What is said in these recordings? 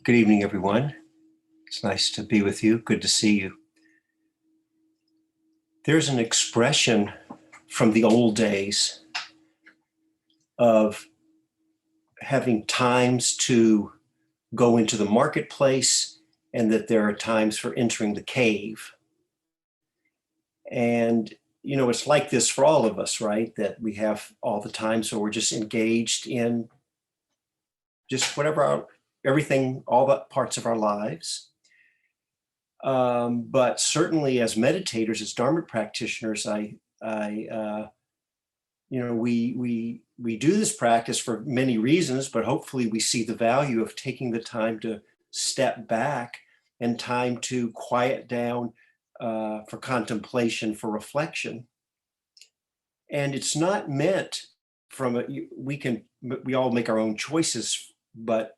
Good evening, everyone. It's nice to be with you. Good to see you. There's an expression from the old days of having times to go into the marketplace and that there are times for entering the cave. And, it's like this for all of us, right? That we have all the time. So we're just engaged in just everything, all the parts of our lives. But certainly as meditators, as Dharma practitioners, we do this practice for many reasons, but hopefully we see the value of taking the time to step back and time to quiet down for contemplation, for reflection. And it's not meant we all make our own choices, but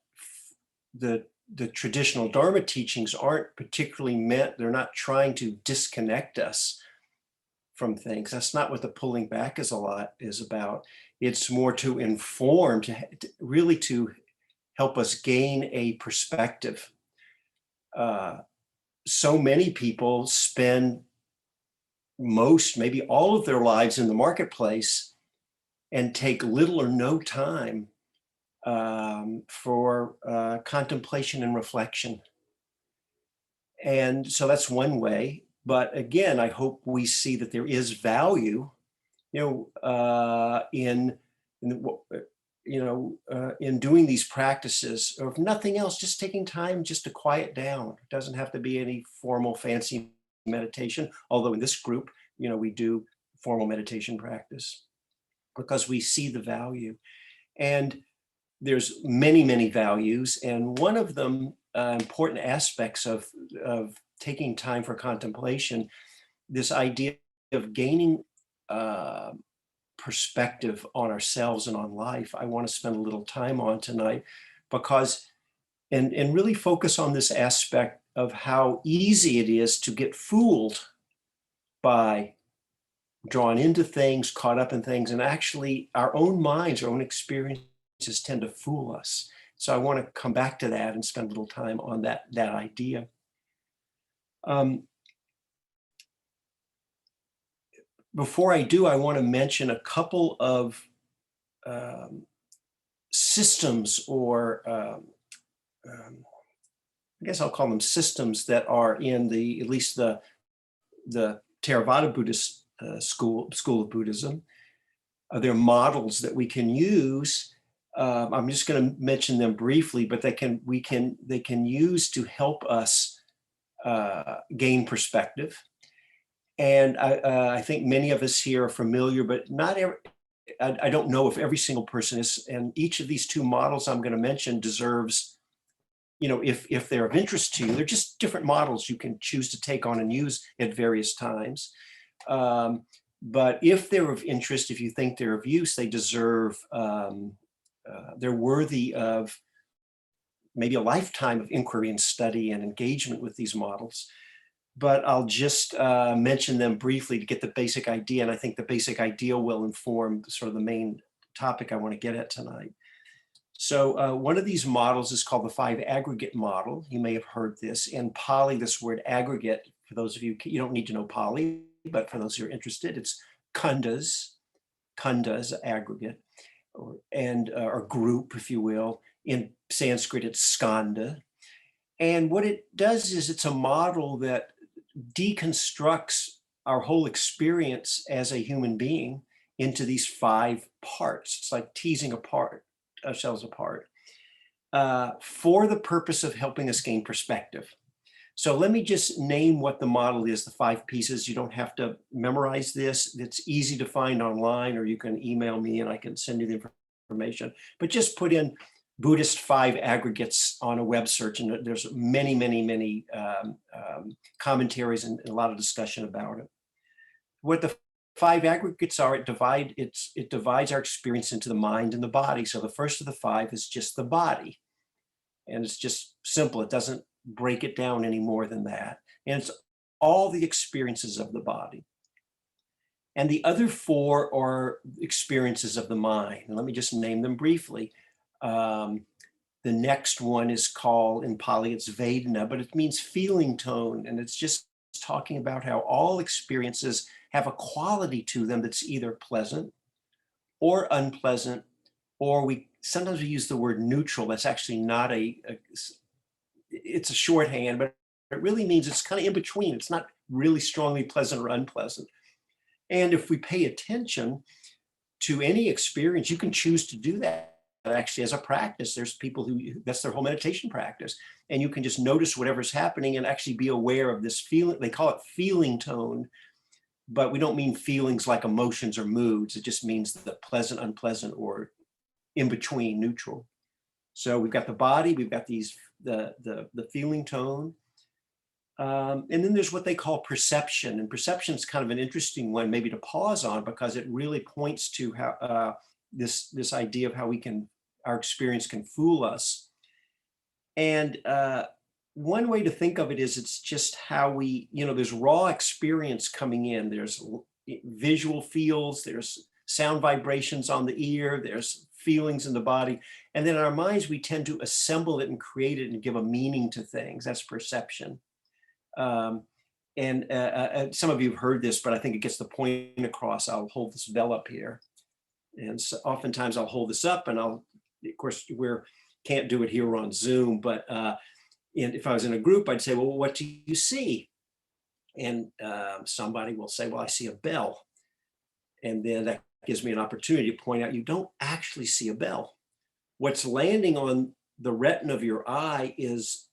the traditional Dharma teachings aren't particularly meant, they're not trying to disconnect us from things. That's not what the pulling back is about. It's more to inform, really to help us gain a perspective. So many people spend maybe all of their lives in the marketplace and take little or no time for contemplation and reflection. And so that's one way. But again, I hope we see that there is value, in doing these practices, or if nothing else, just taking time just to quiet down. It doesn't have to be any formal, fancy meditation. Although in this group, we do formal meditation practice because we see the value. And there's many, many values. And one of them, important aspects of taking time for contemplation, this idea of gaining perspective on ourselves and on life, I want to spend a little time on tonight, because and really focus on this aspect of how easy it is to get fooled by drawn into things, caught up in things, and actually our own minds, our own experiences tend to fool us. So I want to come back to that and spend a little time on that idea. Before I do, I want to mention a couple of systems, or I guess I'll call them systems, that are in at least the Theravada Buddhist school of Buddhism. They're models that we can use. I'm just going to mention them briefly, but they can use to help us gain perspective. And I think many of us here are familiar, but not every. I don't know if every single person is. And each of these two models I'm going to mention deserves, if they're of interest to you, they're just different models you can choose to take on and use at various times. But if they're of interest, if you think they're of use, they deserve. They're worthy of maybe a lifetime of inquiry and study and engagement with these models. But I'll just mention them briefly to get the basic idea. And I think the basic idea will inform sort of the main topic I want to get at tonight. So one of these models is called the five aggregate model. You may have heard this. In Pali, this word aggregate, for those of you don't need to know Pali, but for those who are interested, it's khandhas, aggregate, or group, if you will. In Sanskrit, it's skandha. And what it does is it's a model that deconstructs our whole experience as a human being into these five parts. It's like teasing ourselves apart for the purpose of helping us gain perspective. So let me just name what the model is, the five pieces. You don't have to memorize this. It's easy to find online, or you can email me and I can send you the information. But just put in Buddhist five aggregates on a web search, and there's many commentaries and a lot of discussion about it. What the five aggregates are, it divides our experience into the mind and the body. So the first of the five is just the body, and it's just simple. It doesn't break it down any more than that, and it's all the experiences of the body. And the other four are experiences of the mind, and let me just name them briefly. The next one is called, in Pali, it's Vedana, but it means feeling tone. And it's just talking about how all experiences have a quality to them that's either pleasant or unpleasant, or sometimes we use the word neutral. That's actually not it's a shorthand, but it really means it's kind of in between. It's not really strongly pleasant or unpleasant. And if we pay attention to any experience, you can choose to do that actually as a practice. There's people who, that's their whole meditation practice. And you can just notice whatever's happening and actually be aware of this feeling. They call it feeling tone, but we don't mean feelings like emotions or moods. It just means the pleasant, unpleasant, or in between, neutral. So we've got the body, we've got the feeling tone. And then there's what they call perception. And perception is kind of an interesting one maybe to pause on, because it really points to how this idea of how our experience can fool us. And one way to think of it is it's just how there's raw experience coming in. There's visual feels, there's sound vibrations on the ear, there's feelings in the body. And then in our minds, we tend to assemble it and create it and give a meaning to things. That's perception. And some of you have heard this, but I think it gets the point across. I'll hold this bell up here. And so oftentimes I'll hold this up and of course, can't do it here on Zoom, but if I was in a group, I'd say, well, what do you see? And somebody will say, well, I see a bell. And then that gives me an opportunity to point out, you don't actually see a bell. What's landing on the retina of your eye is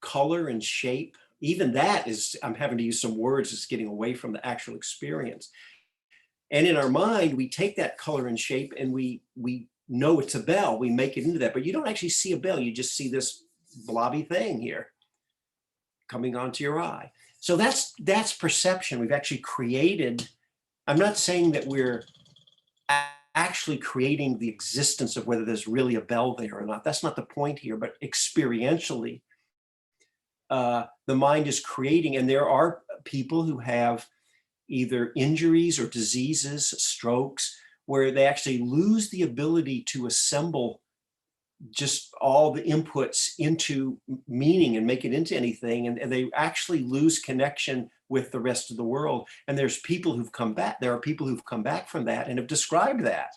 color and shape. Even that is, I'm having to use some words, it's getting away from the actual experience. And in our mind, we take that color and shape and we know it's a bell, we make it into that, but you don't actually see a bell, you just see this blobby thing here coming onto your eye. So that's perception. We've actually created, I'm not saying that we're actually creating the existence of whether there's really a bell there or not. That's not the point here, but experientially, the mind is creating, and there are people who have either injuries or diseases, strokes, where they actually lose the ability to assemble just all the inputs into meaning and make it into anything. And they actually lose connection with the rest of the world. And there's people who've come back. There are people who've come back from that and have described that.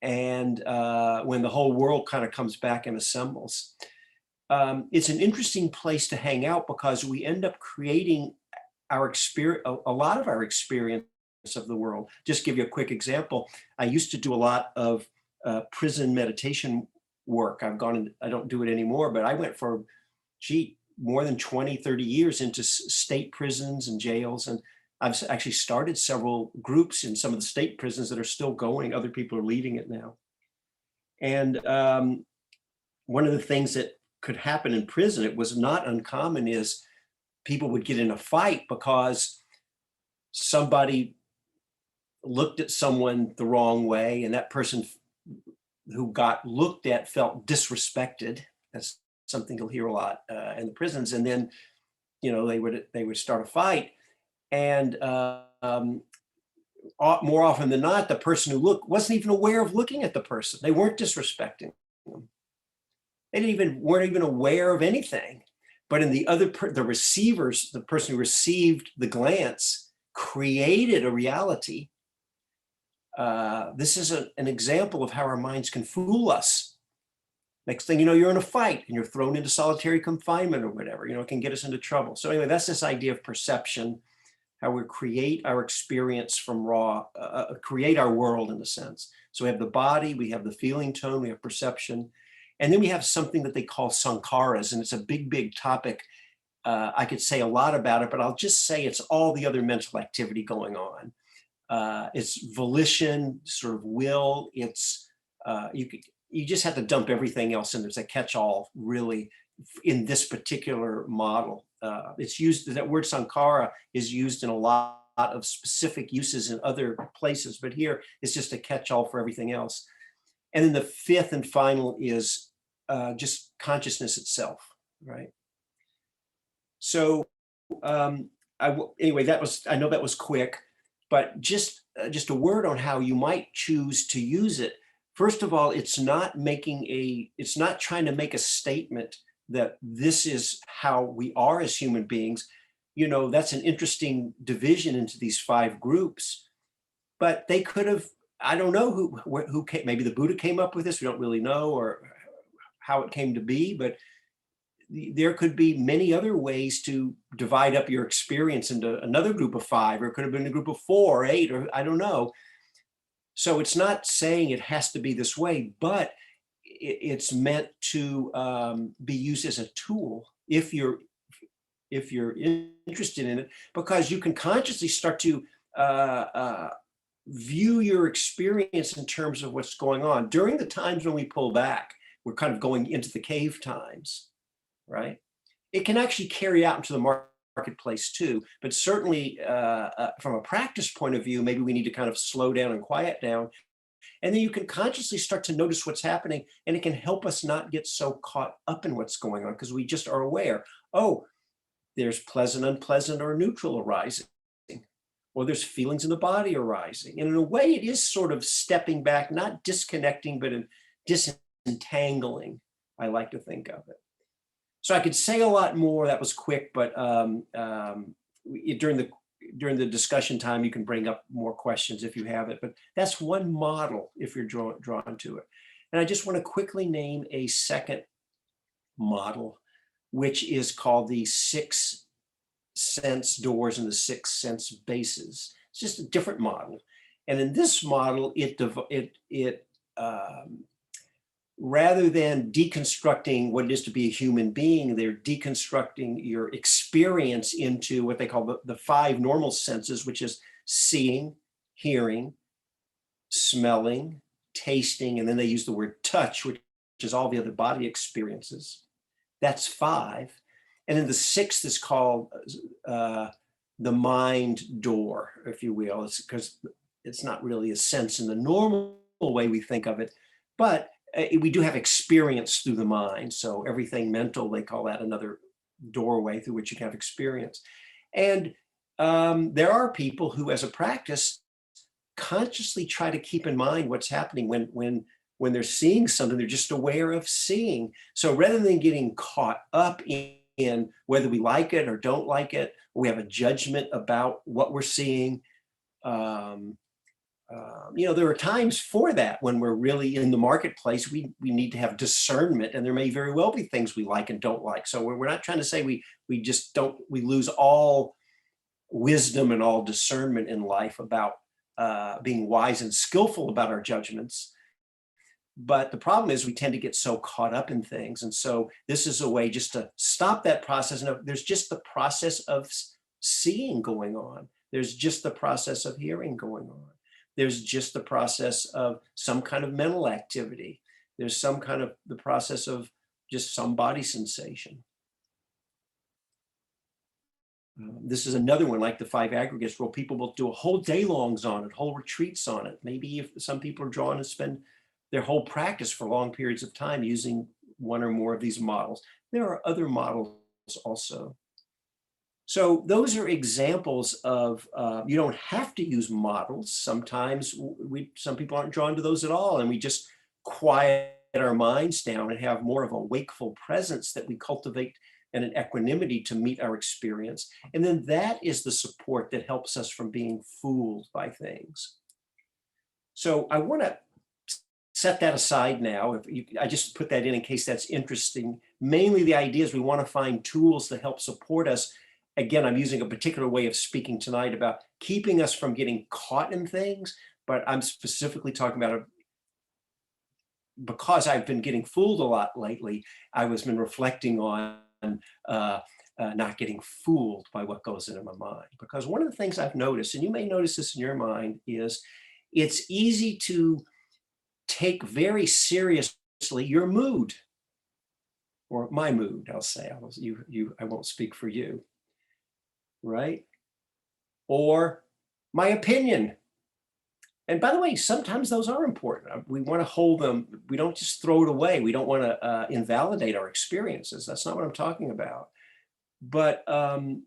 And when the whole world kind of comes back and assembles. It's an interesting place to hang out because we end up creating our experience, a lot of our experience of the world. Just give you a quick example. I used to do a lot of prison meditation work. I don't do it anymore, but I went for, more than 20, 30 years into state prisons and jails. And I've actually started several groups in some of the state prisons that are still going. Other people are leading it now. And one of the things that could happen in prison, it was not uncommon, is people would get in a fight because somebody looked at someone the wrong way, and that person who got looked at felt disrespected. That's something you'll hear a lot in the prisons. And then, they would start a fight, and more often than not, the person who looked wasn't even aware of looking at the person. They weren't disrespecting them. They weren't even aware of anything. But in the receivers, the person who received the glance created a reality. This is an example of how our minds can fool us. Next thing you know, you're in a fight and you're thrown into solitary confinement or whatever, it can get us into trouble. So anyway, that's this idea of perception, how we create our experience from create our world in a sense. So we have the body, we have the feeling tone, we have perception, and then we have something that they call sankharas, and it's a big, big topic. I could say a lot about it, but I'll just say it's all the other mental activity going on. It's volition, sort of will. It's you just have to dump everything else in. There's a catch-all, really, in this particular model. It's used. That word sankhara is used in a lot of specific uses in other places, but here it's just a catch-all for everything else. And then the fifth and final is just consciousness itself, right? So anyway, I know that was quick, but just a word on how you might choose to use it First of all, it's not trying to make a statement that this is how we are as human beings. You know, that's an interesting division into these 5 groups, but they could have, I don't know who came, maybe the Buddha came up with this, we don't really know, or how it came to be, but there could be many other ways to divide up your experience into another group of 5, or it could have been a group of 4 or 8, or I don't know. So it's not saying it has to be this way, but it's meant to be used as a tool if you're interested in it, because you can consciously start to view your experience in terms of what's going on. During the times when we pull back, we're kind of going into the cave times, right? It can actually carry out into the marketplace too, but certainly from a practice point of view, maybe we need to kind of slow down and quiet down. And then you can consciously start to notice what's happening, and it can help us not get so caught up in what's going on, because we just are aware, oh, there's pleasant, unpleasant, or neutral arising, or there's feelings in the body arising. And in a way, it is sort of stepping back, not disconnecting, but disentangling, I like to think of it. So I could say a lot more. That was quick, but during the discussion time, you can bring up more questions if you have it. But that's one model if you're drawn to it. And I just want to quickly name a second model, which is called the 6 sense doors and the 6 sense bases. It's just a different model. And in this model, rather than deconstructing what it is to be a human being, they're deconstructing your experience into what they call the 5 normal senses, which is seeing, hearing, smelling, tasting, and then they use the word touch, which is all the other body experiences. That's 5. And then the 6th is called the mind door, if you will. It's because it's not really a sense in the normal way we think of it, but we do have experience through the mind. So everything mental, they call that another doorway through which you can have experience. And there are people who, as a practice, consciously try to keep in mind what's happening when they're seeing something. They're just aware of seeing. So rather than getting caught up in whether we like it or don't like it, or we have a judgment about what we're seeing, there are times for that when we're really in the marketplace. We need to have discernment, and there may very well be things we like and don't like. So we're not trying to say we lose all wisdom and all discernment in life about being wise and skillful about our judgments. But the problem is we tend to get so caught up in things. And so this is a way just to stop that process. And there's just the process of seeing going on. There's just the process of hearing going on. There's just the process of some kind of mental activity. There's some kind of the process of just some body sensation. This is another one, like the 5 aggregates, where people will do a whole day longs on it, whole retreats on it. Maybe if some people are drawn to spend their whole practice for long periods of time using one or more of these models. There are other models also. So those are examples of, you don't have to use models. Sometimes some people aren't drawn to those at all, and we just quiet our minds down and have more of a wakeful presence that we cultivate and an equanimity to meet our experience. And then that is the support that helps us from being fooled by things. So I want to set that aside now. I just put that in case that's interesting. Mainly the idea is we want to find tools that help support us. Again, I'm using a particular way of speaking tonight about keeping us from getting caught in things, but I'm specifically talking about because I've been getting fooled a lot lately. I was been reflecting on not getting fooled by what goes into my mind. Because one of the things I've noticed, and you may notice this in your mind, is it's easy to take very seriously your mood, or my mood, I'll say. I won't speak for you. Right? Or my opinion. And by the way, sometimes those are important. We want to hold them. We don't just throw it away. We don't want to invalidate our experiences. That's not what I'm talking about. But I'll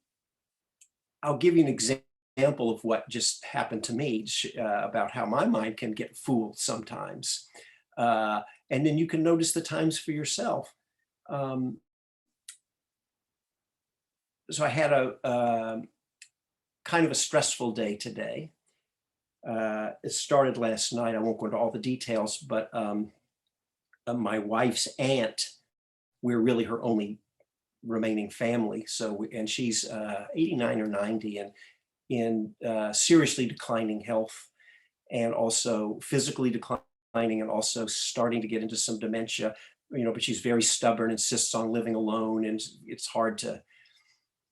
give you an example of what just happened to me about how my mind can get fooled sometimes. And then you can notice the times for yourself. Um, so I had a kind of a stressful day today. It started last night. I won't go into all the details, but my wife's aunt, we're really her only remaining family. And she's 89 or 90 and in seriously declining health and also physically declining and also starting to get into some dementia, but she's very stubborn, insists on living alone, and it's hard to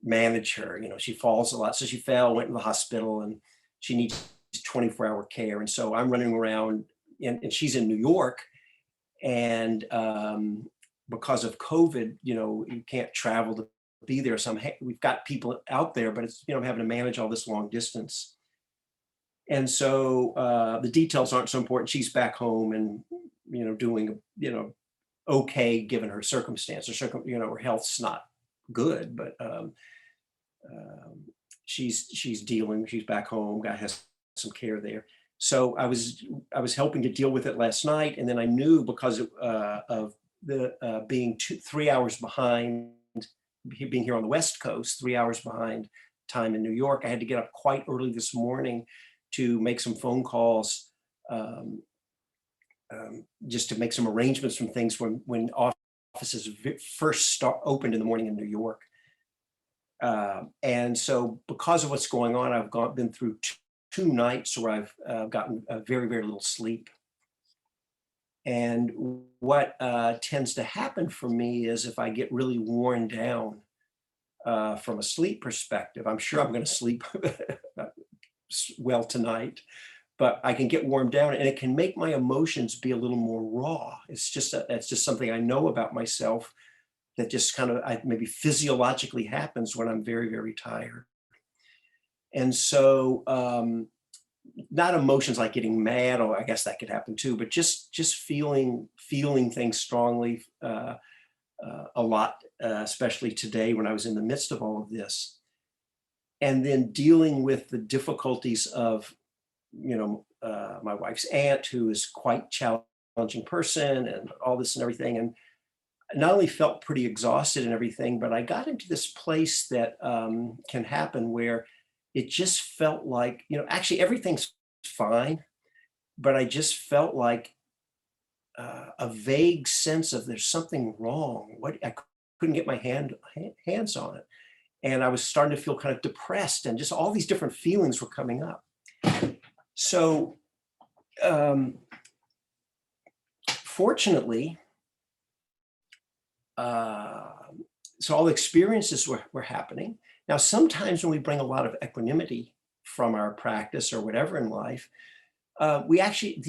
manage her. She falls a lot. So she fell, went to the hospital, and she needs 24-hour care. And so I'm running around, and she's in New York. And because of COVID, you can't travel to be there. So we've got people out there, but it's, I'm having to manage all this long distance. And so the details aren't so important. She's back home and, doing, okay, given her circumstances. Her health's not good, but she's dealing. She's back home. God has some care there. So I was helping to deal with it last night, and then I knew because of the being 3 hours behind, being here on the West Coast, 3 hours behind time in New York, I had to get up quite early this morning to make some phone calls, just to make some arrangements from things when offices first opened in the morning in New York. And so because of what's going on, I've been through two nights where I've gotten very, very little sleep. And what tends to happen for me is if I get really worn down from a sleep perspective, I'm sure I'm going to sleep well tonight, but I can get worn down and it can make my emotions be a little more raw. It's just something I know about myself that just kind of maybe physiologically happens when I'm very, very tired. And so not emotions like getting mad, or I guess that could happen too, but just feeling things strongly a lot, especially today when I was in the midst of all of this. And then dealing with the difficulties of, my wife's aunt, who is quite challenging person and all this and everything. And not only felt pretty exhausted and everything, but I got into this place that can happen where it just felt like, actually everything's fine, but I just felt like a vague sense of there's something wrong. I couldn't get my hands on it. And I was starting to feel kind of depressed, and just all these different feelings were coming up. So fortunately, so all the experiences were happening. Now, sometimes when we bring a lot of equanimity from our practice or whatever in life, we actually,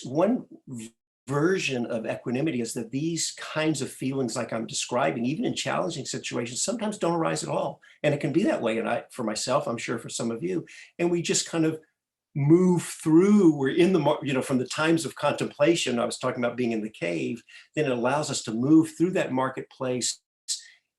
one version of equanimity is that these kinds of feelings like I'm describing, even in challenging situations, sometimes don't arise at all. And it can be that way. And for myself, I'm sure for some of you, and we just kind of move through. We're in the, from the times of contemplation, I was talking about being in the cave, then it allows us to move through that marketplace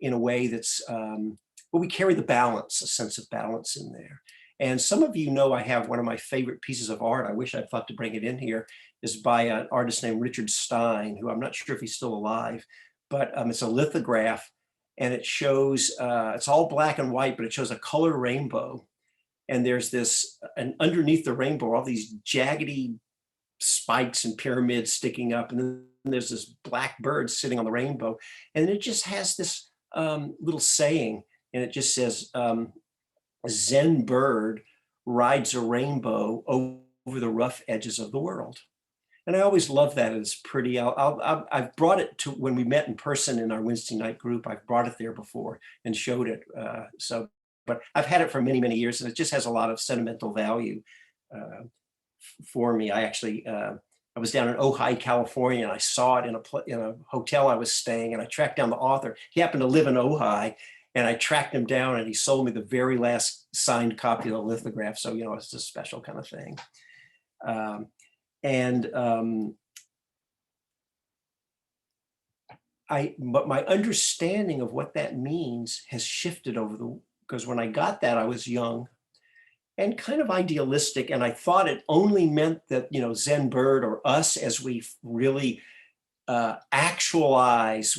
in a way that's, well, we carry the balance, a sense of balance in there. And some of you know I have one of my favorite pieces of art, I wish I'd thought to bring it in here, is by an artist named Richard Stein, who I'm not sure if he's still alive, but it's a lithograph, and it shows, it's all black and white, but it shows a color rainbow. And there's this, and underneath the rainbow, all these jaggedy spikes and pyramids sticking up. And then there's this black bird sitting on the rainbow. And it just has this little saying, and it just says, a Zen bird rides a rainbow over the rough edges of the world. And I always love that. It's pretty. I've brought it to when we met in person in our Wednesday night group. I've brought it there before and showed it. But I've had it for many, many years, and it just has a lot of sentimental value for me. I actually, I was down in Ojai, California, and I saw it in a hotel I was staying, and I tracked down the author. He happened to live in Ojai, and I tracked him down, and he sold me the very last signed copy of the lithograph. So, it's a special kind of thing. But my understanding of what that means has shifted because when I got that, I was young, and kind of idealistic. And I thought it only meant that, Zen Bird or us, as we really actualize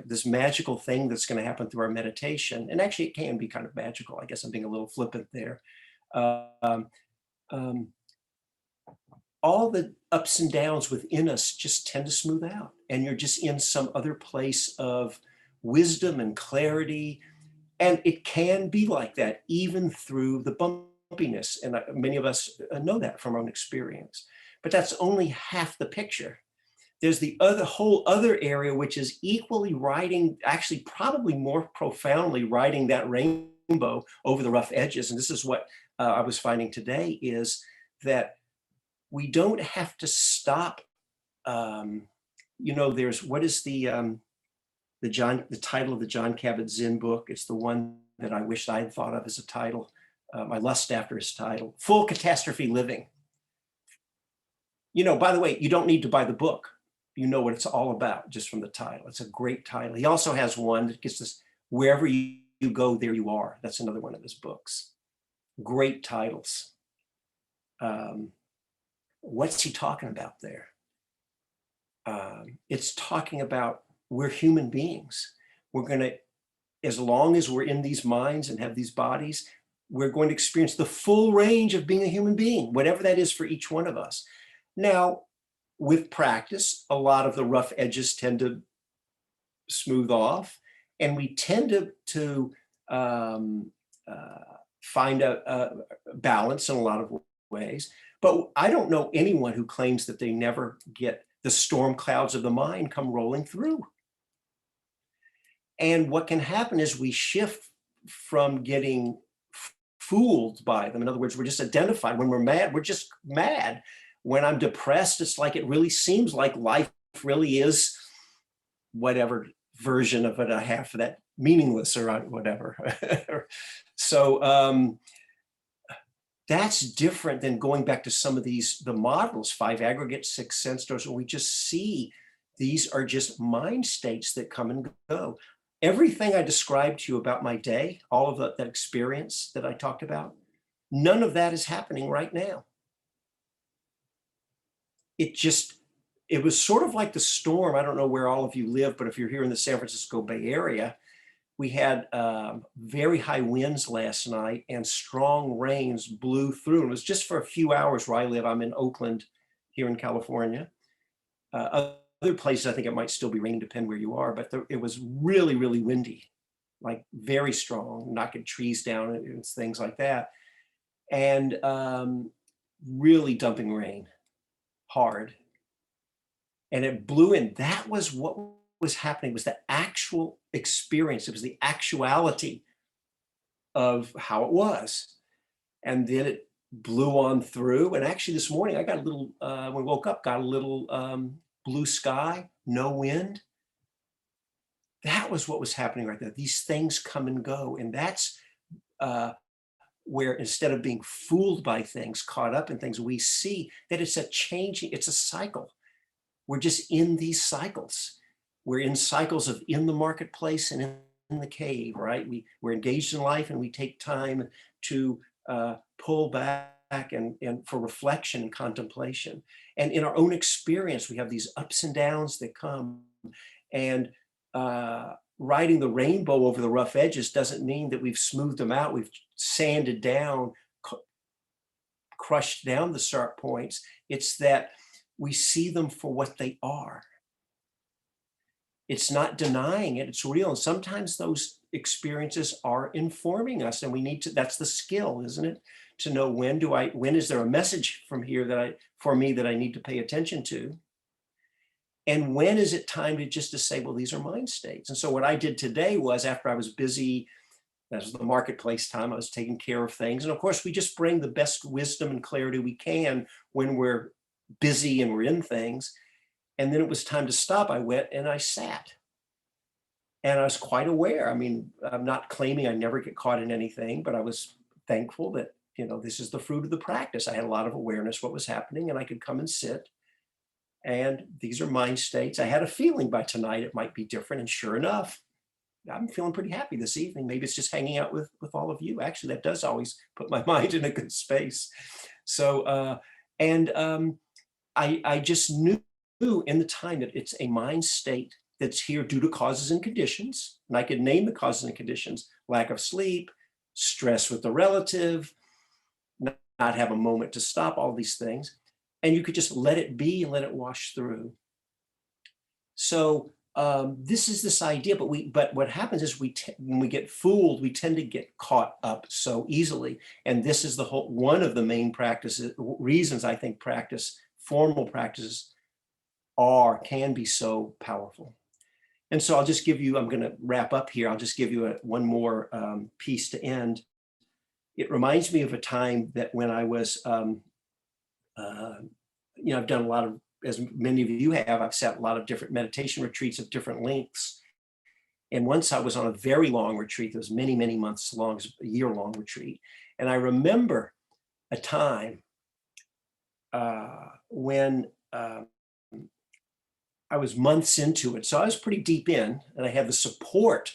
this magical thing that's going to happen through our meditation. And actually, it can be kind of magical. I guess I'm being a little flippant there. Um, um, all the ups and downs within us just tend to smooth out, and you're just in some other place of wisdom and clarity. And it can be like that even through the bumpiness. And many of us know that from our own experience. But that's only half the picture. There's the whole other area, which is equally riding, actually probably more profoundly riding that rainbow over the rough edges. And this is what I was finding today, is that we don't have to stop. There's, what is the title of the Jon Kabat-Zinn book? It's the one that I wished I had thought of as a title. I lust after his title, Full Catastrophe Living. By the way, you don't need to buy the book. You know what it's all about just from the title. It's a great title. He also has one that gets this, Wherever you go, there you are. That's another one of his books. Great titles. What's he talking about there? It's talking about we're human beings. We're going to, as long as we're in these minds and have these bodies, we're going to experience the full range of being a human being, whatever that is for each one of us. Now, with practice, a lot of the rough edges tend to smooth off, and we tend to find a balance in a lot of ways. But I don't know anyone who claims that they never get the storm clouds of the mind come rolling through. And what can happen is we shift from getting fooled by them. In other words, we're just identified. When we're mad, we're just mad. When I'm depressed, it's like it really seems like life really is whatever version of it I have for that, meaningless or whatever. So that's different than going back to some of the models, 5 aggregate, 6 sense doors, where we just see these are just mind states that come and go. Everything I described to you about my day, all of that experience that I talked about, none of that is happening right now. It was sort of like the storm. I don't know where all of you live, but if you're here in the San Francisco Bay Area, we had very high winds last night and strong rains blew through. It was just for a few hours where I live. I'm in Oakland here in California. Other places, I think it might still be raining, depending where you are, but it was really, really windy, like very strong, knocking trees down and things like that. And really dumping rain, hard. And it blew in. That was what was happening, was the actual experience. It was the actuality of how it was. And then it blew on through. And actually this morning I got a little, when we woke up, got a little blue sky, no wind. That was what was happening right there. These things come and go. And that's where, instead of being fooled by things, caught up in things, we see that it's a cycle. We're just in these cycles. We're in cycles of in the marketplace and in the cave, right? We're engaged in life, and we take time to pull back and for reflection and contemplation. And in our own experience, we have these ups and downs that come. And riding the rainbow over the rough edges doesn't mean that we've smoothed them out. We've sanded down, crushed down the sharp points. It's that we see them for what they are. It's not denying it, it's real. And sometimes those experiences are informing us, and we need to, that's the skill, isn't it? To know when is there a message from here for me that I need to pay attention to? And when is it time to say, well, these are mind states? And so what I did today was, after I was busy, that was the marketplace time, I was taking care of things. And of course, we just bring the best wisdom and clarity we can when we're busy and we're in things. And then it was time to stop. I went and I sat. And I was quite aware. I mean, I'm not claiming I never get caught in anything, but I was thankful that, this is the fruit of the practice. I had a lot of awareness what was happening, and I could come and sit. And these are mind states. I had a feeling by tonight it might be different. And sure enough, I'm feeling pretty happy this evening. Maybe it's just hanging out with all of you. Actually, that does always put my mind in a good space. So, and I just knew in the time that it's a mind state that's here due to causes and conditions. And I could name the causes and conditions: lack of sleep, stress with the relative, not have a moment to stop, all these things. And you could just let it be and let it wash through. So this is this idea, but what happens is when we get fooled, we tend to get caught up so easily. And this is one of the main reasons I think formal practices can be so powerful. And so I'll just give you, I'm going to wrap up here. I'll just give you one more piece to end. It reminds me of a time that when I was, I've done a lot of, as many of you have, I've sat a lot of different meditation retreats of different lengths. And once I was on a very long retreat that was many, many months long, it was a year-long retreat. And I remember a time when I was months into it. So I was pretty deep in, and I had the support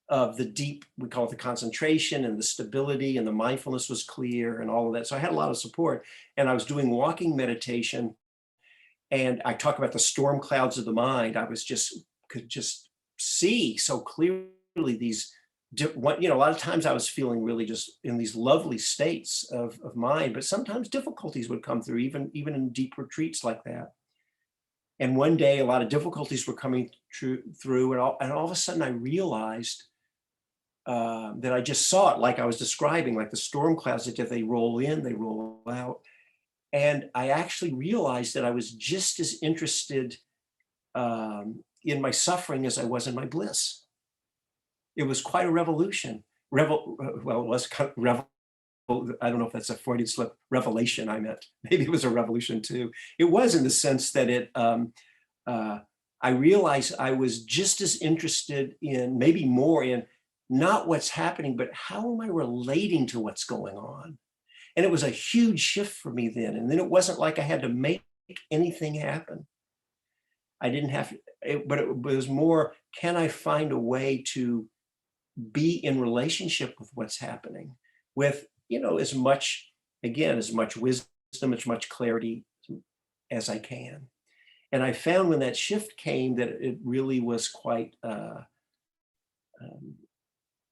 of the deep, we call it the concentration and the stability, and the mindfulness was clear and all of that. So I had a lot of support, and I was doing walking meditation. And I talk about the storm clouds of the mind. Could just see so clearly these, a lot of times I was feeling really just in these lovely states of mind, but sometimes difficulties would come through, even in deep retreats like that. And one day, a lot of difficulties were coming through, and all of a sudden I realized that I just saw it like I was describing, like the storm clouds, that they roll in, they roll out. And I actually realized that I was just as interested in my suffering as I was in my bliss. It was quite a revolution. Well, it was kind of I don't know if that's a Freudian slip. Revelation, I meant. Maybe it was a revolution too. It was, in the sense that I realized I was just as interested in, maybe more in, not what's happening, but how am I relating to what's going on? And it was a huge shift for me then. And then it wasn't like I had to make anything happen. I didn't have to, but it was more, can I find a way to be in relationship with what's happening with, as much wisdom, as much clarity as I can. And I found when that shift came that it really was quite,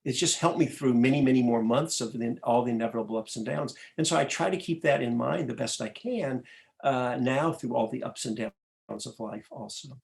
it's just helped me through many, many more months of all the inevitable ups and downs. And so I try to keep that in mind the best I can now through all the ups and downs of life also.